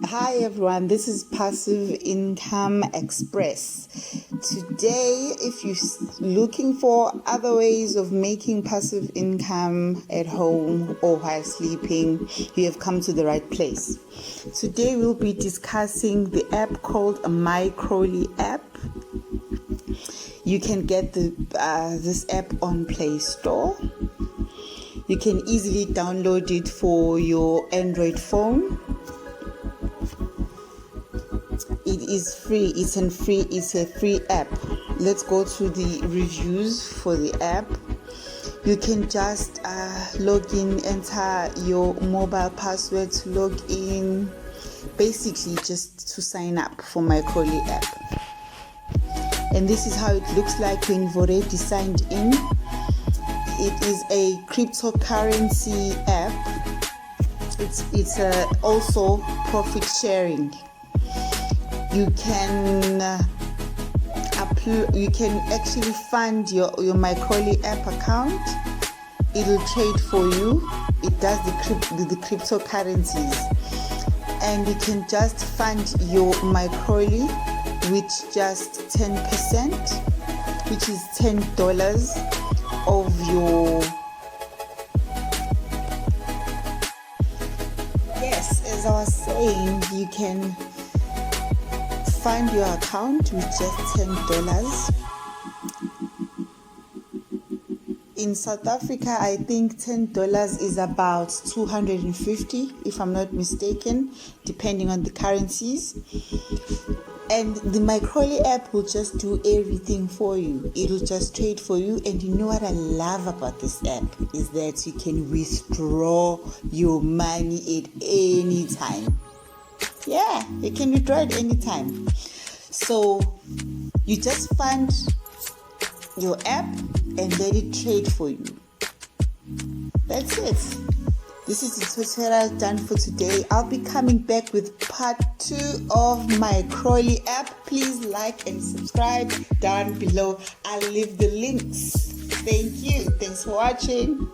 Hi everyone, this is Passive Income Express. Today, if you're looking for other ways of making passive income at home or while sleeping, you have come to the right place. Today we'll be discussing the app called a Microley app. You can get this app on Play Store. You can easily download it for your Android phone. It is free. It's a free app. Let's go to the reviews for the app. You can just log in, enter your mobile password to log in, basically just to sign up for Microley app. And this is how it looks like when you've already signed in. It is a cryptocurrency app. It's also profit sharing. You can actually fund your Microley app account. It'll trade for you. It does the cryptocurrencies, and you can just fund your Microley with just 10%, which is $10 of your. Yes, as I was saying, you can fund your account with just $10. In South Africa, I think $10 is about 250, if I'm not mistaken, depending on the currencies. And the Microley app will just do everything for you. It'll just trade for you. And you know what I love about this app is that you can withdraw your money at any time. Yeah, you can withdraw it anytime. So you just fund your app and let it trade for you. That's it. This is the tutorial done for today. I'll be coming back with part 2 of Microley app. Please like and subscribe down below. I'll leave the links. Thank you. Thanks for watching.